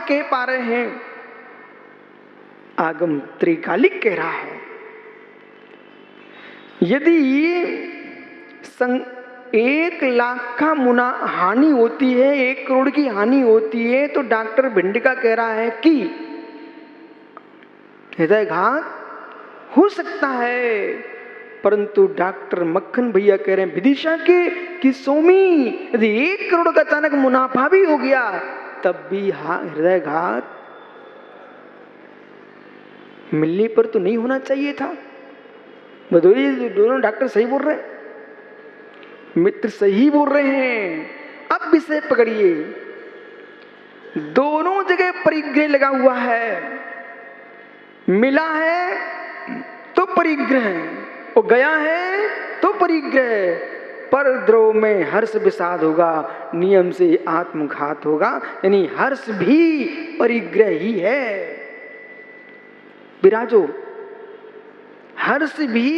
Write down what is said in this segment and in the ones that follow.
कह पा रहे हैं, आगम त्रिकालिक कह रहा है। यदि 1,00,000 का मुना हानि होती है, 1 करोड़ की हानि होती है, तो डॉक्टर भिंडिका कह रहा है कि हृदयघात हो सकता है, परंतु डॉक्टर मक्खन भैया कह रहे हैं विदिशा के कि सोमी यदि 1 करोड़ का अचानक मुनाफा भी हो गया तब भी हृदयघात मिलने पर तो नहीं होना चाहिए था। बताइए, दोनों डॉक्टर सही बोल रहे हैं, मित्र सही बोल रहे हैं। अब विषय पकड़िए, दोनों जगह परिग्रह लगा हुआ है, मिला है तो परिग्रह और गया है तो परिग्रह, पर द्रव में हर्ष विषाद होगा, नियम से आत्मघात होगा, यानी हर्ष भी परिग्रह ही है। विराजो, हर्ष भी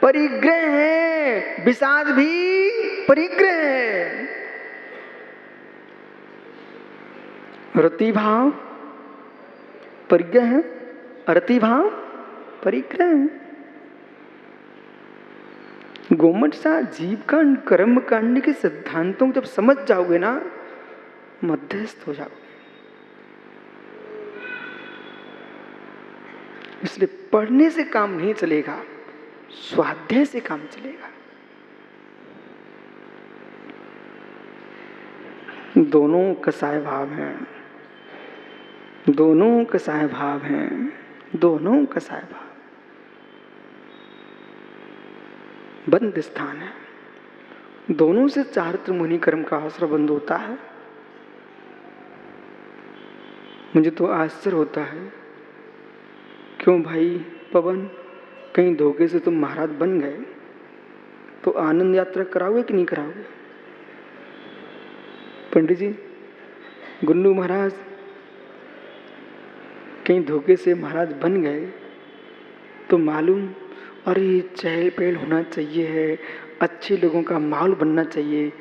परिग्रह है, विषाद भी परिग्रह है। रति भाव परिग्रह है, अरति भाव परिग्रह है। गोमट सा जीव कांड कर्म कांड के सिद्धांतों को जब समझ जाओगे ना, मध्यस्थ हो जाओगे। इसलिए पढ़ने से काम नहीं चलेगा, स्वाध्याय से काम चलेगा। दोनों कसाय भाव हैं, दोनों कसाय भाव हैं, दोनों कसाय भाव। बंद स्थान है, दोनों से चारित्र मुनि कर्म का आश्रय बंद होता है। मुझे तो आश्चर्य होता है, क्यों भाई पवन, कहीं धोखे से तुम महाराज बन गए तो आनंद यात्रा कराओगे कि नहीं कराओगे? पंडित जी, गुन्नू महाराज कहीं धोखे से महाराज बन गए तो मालूम, अरे चहल पहल होना चाहिए है, अच्छे लोगों का माहौल बनना चाहिए।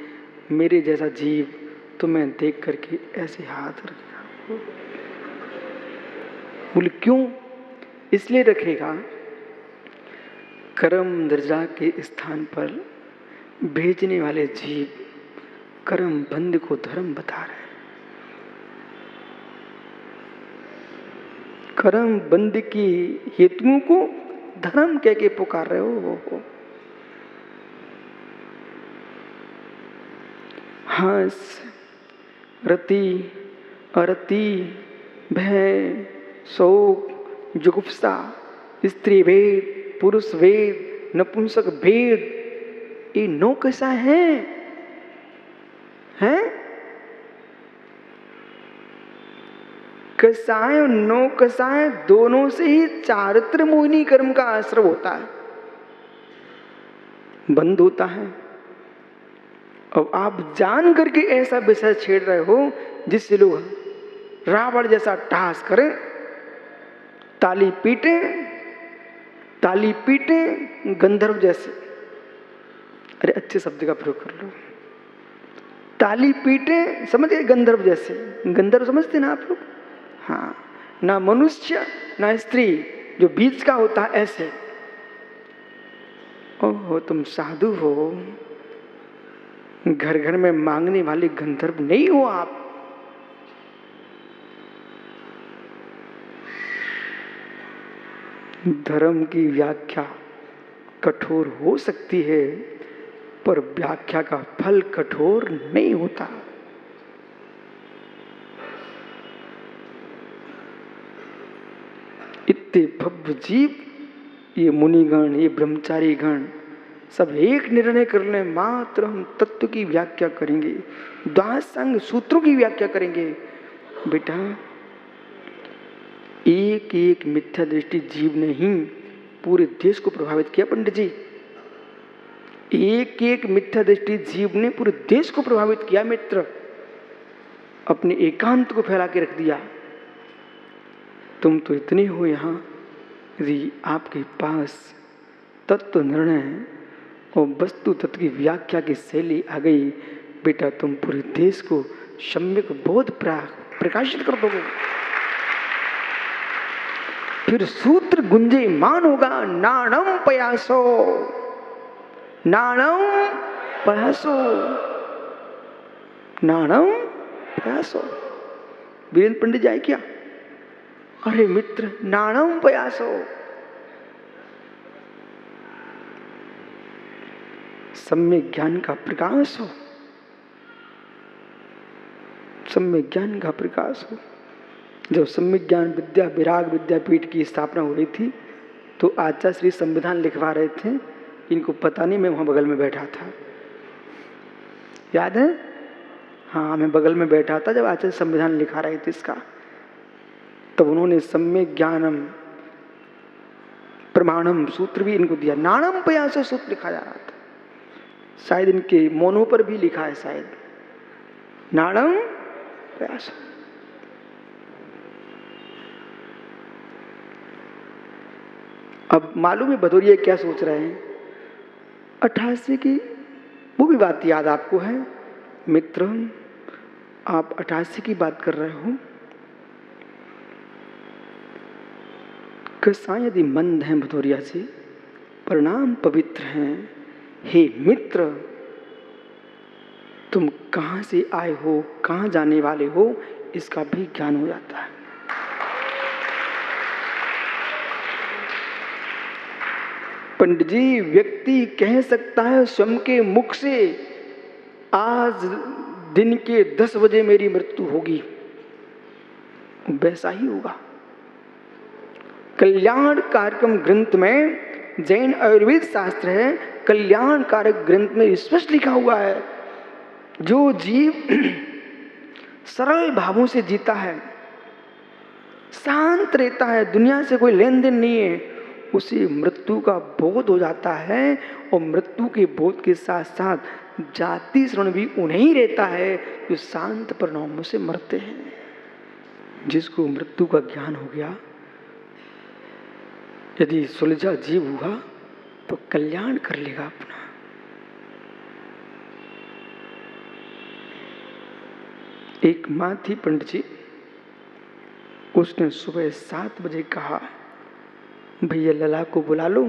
मेरे जैसा जीव तो मैं देख करके ऐसे हाथ रख गया। बोले क्यों? इसलिए रखेगा, कर्म दर्जा के स्थान पर भेजने वाले जीव कर्म बंद को धर्म बता रहे। कर्म बंद की हेतुओं को धर्म कह के पुकार रहे हो। हंस, रति, अरति, भय, शोक, जुगुप्सा, स्त्री भेद, पुरुष भेद, नपुंसक भेद, ये 9 कैसा है? कसाय और 9 कसाय दोनों से ही चारित्र मोहिनी कर्म का आश्रय होता है, बंद होता है। अब आप जान करके ऐसा विषय छेड़ रहे हो जिससे लोग रावण जैसा टास करें, ताली पीटे गंधर्व जैसे। अरे अच्छे शब्द का प्रयोग कर लो, ताली पीटे, समझ गए? गंधर्व जैसे। गंधर्व समझते ना आप लोग? हाँ, ना मनुष्य ना स्त्री, जो बीच का होता है, ऐसे। ओहो, तुम साधु हो, घर घर में मांगने वाले गंधर्व नहीं हो आप। धर्म की व्याख्या कठोर हो सकती है, पर व्याख्या का फल कठोर नहीं होता। इतने भव्य जीव, ये मुनिगण, ये ब्रह्मचारी गण सब एक निर्णय कर लें, मात्र हम तत्व की व्याख्या करेंगे, द्वादशांग सूत्रों की व्याख्या करेंगे। बेटा, एक एक मिथ्या दृष्टि जीव ने ही पूरे देश को प्रभावित किया। पंडित जी, एक एक मिथ्या दृष्टि जीव ने पूरे देश को प्रभावित किया। मित्र, अपने एकांत को फैला के रख दिया। तुम तो इतने हो यहाँ, यदि आपके पास तत्व निर्णय और वस्तु तत्व की व्याख्या की शैली आ गई, बेटा तुम पूरे देश को सम्यक बोध प्रकाशित कर दोगे। फिर सूत्र गुंजेयमान होगा, नाणम पयासो, नाणम पयासो, नाणम पयासो। वीरेंद्र पंडित जाए क्या? अरे मित्र, नाणम पयासो, सम्यक ज्ञान का प्रकाश हो, सम्यक ज्ञान का प्रकाश हो। जब सम्यक ज्ञान विद्या विराग विद्यापीठ की स्थापना हो रही थी तो आचार्य श्री संविधान लिखवा रहे थे, इनको पता नहीं, मैं वहां बगल में बैठा था, याद है? हाँ, मैं बगल में बैठा था जब आचार्य संविधान लिखा रहे थे इसका। तब उन्होंने सम्यक ज्ञानम प्रमाणम सूत्र भी इनको दिया, नाणम पयासो सूत्र लिखा जा रहा था। शायद इनके मोनों पर भी लिखा है, शायद नाणम पयासो। अब मालूम है भदौरिया क्या सोच रहे हैं? 88 की वो भी बात याद आपको है मित्र, आप 88 की बात कर रहे हो। कसा यदि मंद हैं भदौरिया जी, परिणाम पवित्र हैं। हे मित्र, तुम कहां से आए हो, कहां जाने वाले हो, इसका भी ज्ञान हो जाता है। पंडित जी, व्यक्ति कह सकता है स्वयं के मुख से, आज दिन के 10 बजे मेरी मृत्यु होगी, वैसा ही होगा। कल्याण कार्यक्रम ग्रंथ में, जैन आयुर्वेद शास्त्र है, कल्याण कारक ग्रंथ में स्पष्ट लिखा हुआ है, जो जीव सरल भावों से जीता है, शांत रहता है, दुनिया से कोई लेन देन नहीं है, उसे मृत्यु का बोध हो जाता है। और मृत्यु के बोध के साथ साथ जाति श्रवण भी उन्हें ही रहता है जो शांत परिणामों से मरते हैं। जिसको मृत्यु का ज्ञान हो गया, यदि सुलझा जीव हुआ तो कल्याण कर लेगा अपना। एक माँ थी पंडित जी, उसने सुबह 7 बजे कहा, भैया लला को बुला लो,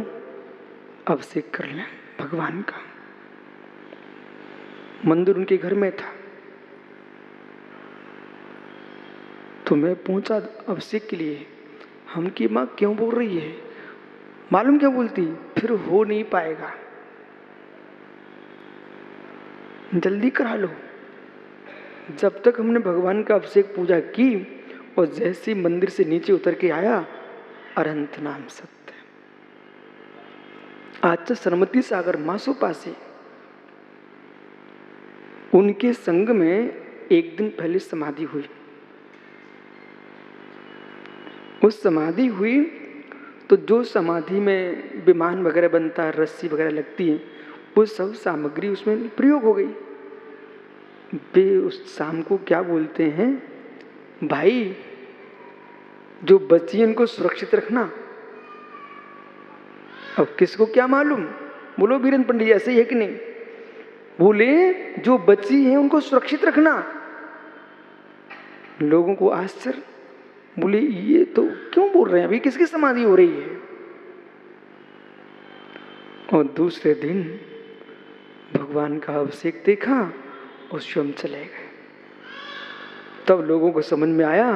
अभिषेक कर लें भगवान का। मंदिर उनके घर में था, तो मैं पहुंचा अभिषेक के लिए। हम की माँ क्यों बोल रही है, मालूम क्या बोलती, फिर हो नहीं पाएगा, जल्दी करा लो। जब तक हमने भगवान का अभिषेक पूजा की और जैसे मंदिर से नीचे उतर के आया, अरंत नाम सत्य। आचार्य सरमती सागर मासोपासी, उनके संग में एक दिन पहले समाधि हुई। उस समाधि हुई तो जो समाधि में विमान वगैरह बनता है, रस्सी वगैरह लगती है, वो सब सामग्री उसमें प्रयोग हो गई। वे उस शाम को क्या बोलते हैं, भाई जो बची उनको सुरक्षित रखना। अब किसको क्या मालूम, बोलो वीरेंद्र पंडित जी, ऐसे ही है कि नहीं? बोले जो बची है उनको सुरक्षित रखना। लोगों को आश्चर्य, बोले ये तो क्यों बोल रहे हैं, अभी किसकी समाधि हो रही है? और दूसरे दिन भगवान का अभिषेक देखा और स्वयं चले गए। तब लोगों को समझ में आया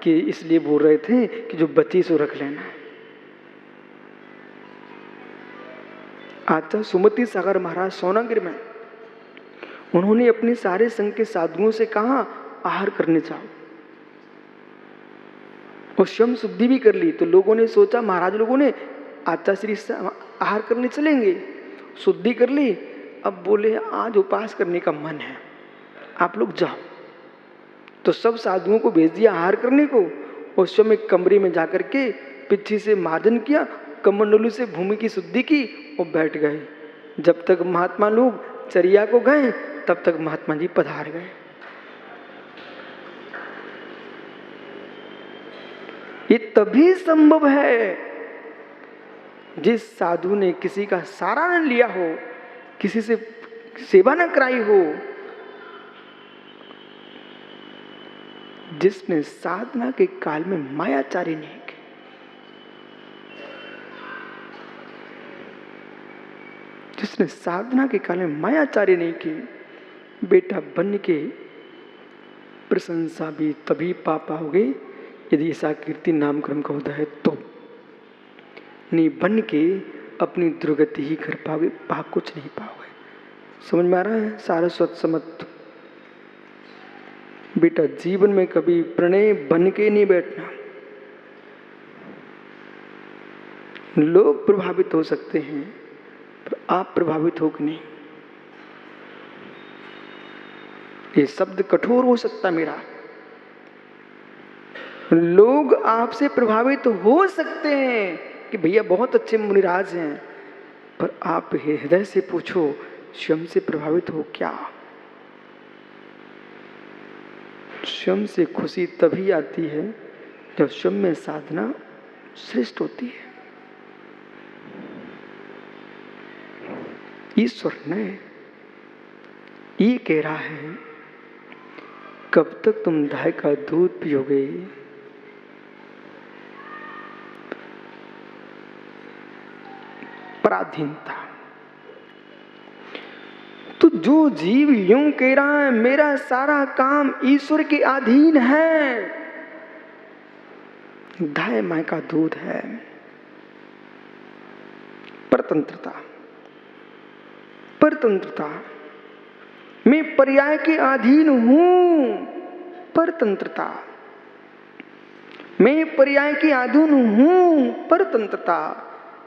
कि इसलिए बोल रहे थे कि जो बची सो रख लेना। आचार्य सुमति सागर महाराज सोनागिर में, उन्होंने अपने सारे संघ के साधुओं से कहा, आहार करने जाओ, और स्वयं शुद्धि भी कर ली। तो लोगों ने सोचा, महाराज लोगों ने आचार्य श्री आहार करने चलेंगे, शुद्धि कर ली। अब बोले आज उपास करने का मन है, आप लोग जाओ। तो सब साधुओं को भेज दिया आहार करने को, और स्वयं एक कमरे में जाकर के पीछे से मार्जन किया, कमंडलू से भूमि की शुद्धि की और बैठ गए। जब तक महात्मा लोग चर्या को गए तब तक महात्मा जी पधार गए। ये तभी संभव है जिस साधु ने किसी का सारा न लिया हो, किसी से सेवा न कराई हो, जिसने साधना के काल में मायाचारी नहीं की, जिसने साधना के काल में मायाचारी नहीं की, बेटा बन के प्रशंसा भी तभी पा पाओगे यदि ऐसा कीर्ति नामकरण का होता है तो। नहीं बन के अपनी दुर्गति ही कर पाओगे, पा कुछ नहीं पाओगे। समझ में आ रहा है? सारस्वत समत बेटा, जीवन में कभी प्रणय बन के नहीं बैठना। लोग प्रभावित हो सकते हैं पर आप प्रभावित हो कि नहीं। ये शब्द कठोर हो सकता मेरा, लोग आपसे प्रभावित हो सकते हैं कि भैया बहुत अच्छे मुनिराज हैं, पर आप हृदय से पूछो स्वयं से प्रभावित हो क्या? स्वयं से खुशी तभी आती है जब स्वयं में साधना श्रेष्ठ होती है। ईश्वर ने ये कह रहा है, कब तक तुम गाय का दूध पियोगे? पराधीनता। तो जो जीव यूं कह रहा है मेरा सारा काम ईश्वर के अधीन है, गाय माय का दूध है, परतंत्रता, परतंत्रता, मैं पर्याय के अधीन हूं, परतंत्रता, मैं पर्याय के अधीन हूं, परतंत्रता।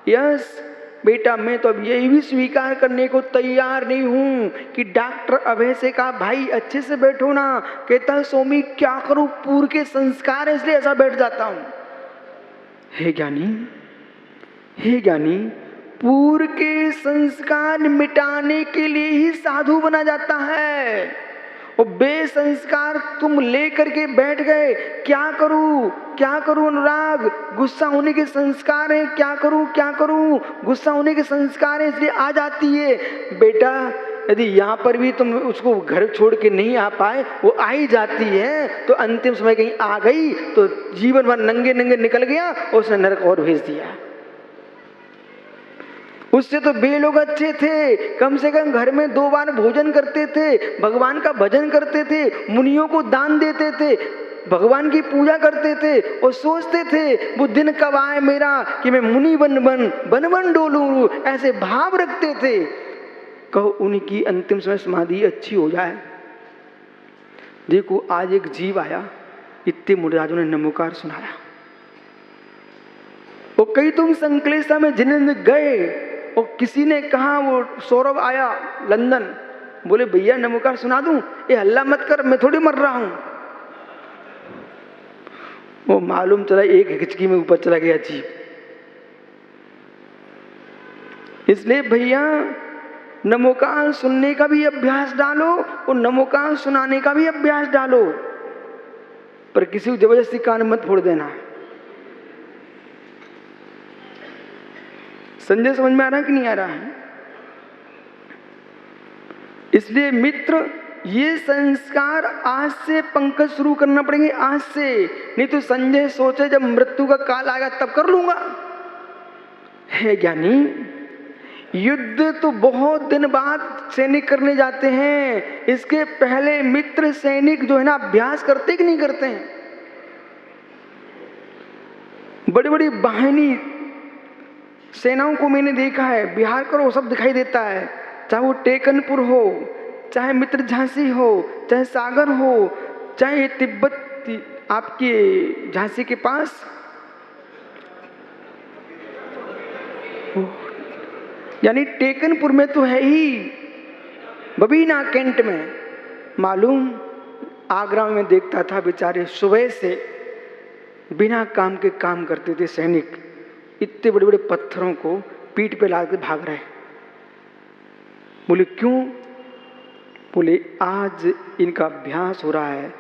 यस बेटा, मैं तो अब यही भी स्वीकार करने को तैयार नहीं हूं कि डॉक्टर अभय से कहा भाई अच्छे से बैठो ना, कहता स्वामी क्या करूं, पूर्व के संस्कार है इसलिए ऐसा बैठ जाता हूं। हे ज्ञानी, हे ज्ञानी, पूर्व के संस्कार मिटाने के लिए ही साधु बना जाता है। और बेसंस्कार तुम लेकर के बैठ गए, क्या करूं, क्या करूं अनुराग, गुस्सा होने के संस्कार है, क्या करूं, क्या करूं, गुस्सा होने के संस्कार है इसलिए आ जाती है। बेटा यदि यहाँ पर भी तुम उसको घर छोड़ के नहीं आ पाए, वो आ ही जाती है, तो अंतिम समय कहीं आ गई तो जीवन भर नंगे नंगे निकल गया और उसने नरक और भेज दिया। उससे तो बे लोग अच्छे थे, कम से कम घर में 2 बार भोजन करते थे, भगवान का भजन करते थे, मुनियों को दान देते थे, भगवान की पूजा करते थे और सोचते थे वो दिन कब आए मेरा कि मैं मुनि बन डोलूं, ऐसे भाव रखते थे। कहो उनकी अंतिम समय समाधि अच्छी हो जाए। देखो आज एक जीव आया, इतने मुनिराजों ने नमोकार सुनाया, और कई तुम संकलेशा में जिन्हें गए, और किसी ने कहा, वो सौरभ आया लंदन, बोले भैया नमोकार सुना दूं, ये हल्ला मत कर, मैं थोड़ी मर रहा हूं। वो मालूम चला एक हिचकी में ऊपर चला गया जीव। इसलिए भैया नमोकार सुनने का भी अभ्यास डालो और नमोकार सुनाने का भी अभ्यास डालो, पर किसी को जबरदस्ती कान मत फोड़ देना। संजय समझ में आ रहा है कि नहीं आ रहा है? इसलिए मित्र ये संस्कार आज से पंकज शुरू करना पड़ेंगे, आज से, नहीं तो संजय सोचे जब मृत्यु का काल आएगा तब कर लूंगा। है ज्ञानी, युद्ध तो बहुत दिन बाद सैनिक करने जाते हैं, इसके पहले मित्र सैनिक जो है ना अभ्यास करते कि नहीं करते हैं। बड़ी बड़ी बाहिनी सेनाओं को मैंने देखा है, बिहार करो सब दिखाई देता है, चाहे वो टेकनपुर हो, चाहे मित्र झांसी हो, चाहे सागर हो, चाहे तिब्बत आपके झांसी के पास, यानी टेकनपुर में तो है ही, बबीना कैंट में मालूम, आगरा में देखता था बेचारे सुबह से बिना काम के काम करते थे सैनिक, इतने बड़े बड़े पत्थरों को पीठ पे लाद के भाग रहे। बोले क्यों? बोले आज इनका अभ्यास हो रहा है,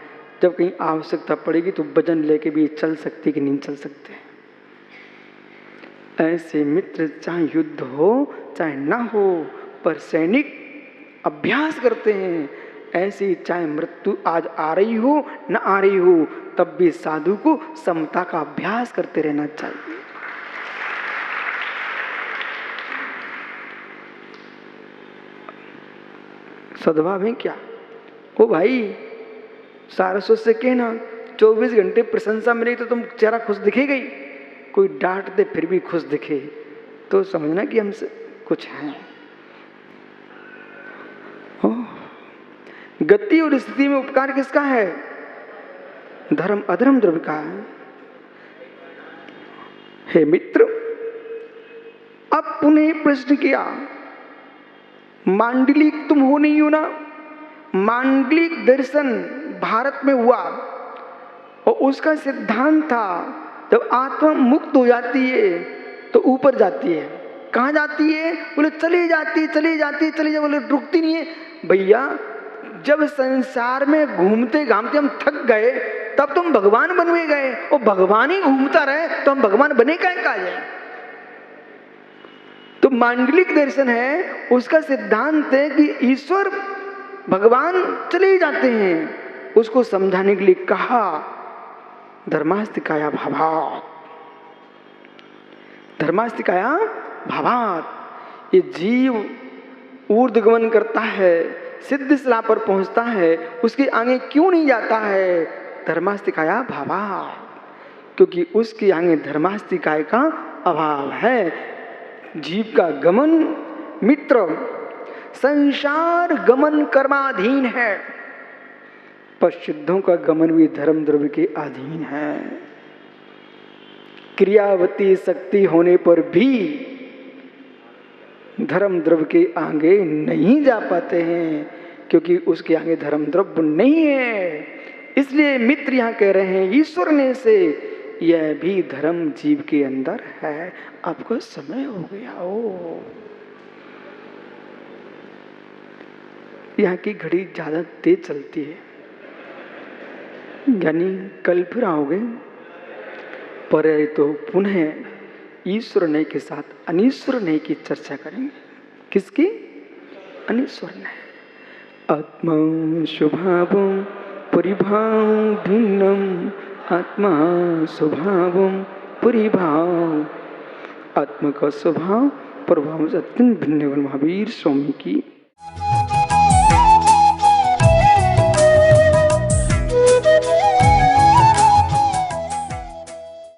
जब कहीं आवश्यकता पड़ेगी तो वजन लेके भी चल सकते कि नहीं चल सकते। ऐसे मित्र चाहे युद्ध हो चाहे ना हो, पर सैनिक अभ्यास करते हैं। ऐसे चाहे मृत्यु आज आ रही हो न आ रही हो, तब भी साधु को समता का अभ्यास करते रहना चाहिए। सद्भाव है क्या? ओ भाई, सारस्वत से कहना 24 घंटे प्रशंसा मिली तो तुम चेहरा खुश दिखेगा ही, कोई डांट दे फिर भी खुश दिखे तो समझना कि हमसे कुछ है। गति और स्थिति में उपकार किसका है? धर्म अधर्म द्रव्य का है। हे मित्र, अब पुनः प्रश्न किया, मांडलिक तुम हो नहीं हो ना? मांडलिक दर्शन भारत में हुआ और उसका सिद्धांत था जब आत्मा मुक्त हो जाती है तो ऊपर जाती है। कहाँ जाती है? बोले चली जाती चली जाती चली जाती, बोले रुकती नहीं है। भैया, जब संसार में घूमते घामते हम थक गए तब तुम भगवान बनवे गए, और भगवान ही घूमता रहे तो हम भगवान बने क्या जाए? तो मांडलिक दर्शन है, उसका सिद्धांत है कि ईश्वर भगवान चले ही जाते हैं। उसको समझाने के लिए कहा धर्मास्तिकाया भावात्, धर्मास्तिकाया भावात्। ये जीव ऊर्ध्वगमन करता है, सिद्ध शिला पर पहुंचता है, उसके आगे क्यों नहीं जाता है? धर्मास्तिकाया भावात्, क्योंकि उसके आगे धर्मास्तिकाय का अभाव है। जीव का गमन मित्र संसार गमन कर्माधीन है, पर सिद्धों का गमन भी धर्म द्रव्य के अधीन है। क्रियावती शक्ति होने पर भी धर्म द्रव्य के आगे नहीं जा पाते हैं, क्योंकि उसके आगे धर्म द्रव्य नहीं है। इसलिए मित्र यहाँ कह रहे हैं ईश्वर ने से यह भी धर्म जीव के अंदर है। आपको समय हो गया हो, यहाँ की घड़ी ज्यादा तेज चलती है, यानी कल फिर आओगे पर तो पुनः ईश्वर नय के साथ अनीश्वर नय की चर्चा करेंगे। किसकी? अनीश्वर नय। आत्मा स्वभावं परिभाव भिन्नम, आत्मा स्वभावं परिभाव। आत्मा का स्वभाव प्रभाव से अत्यंत भिन्न। महावीर स्वामी की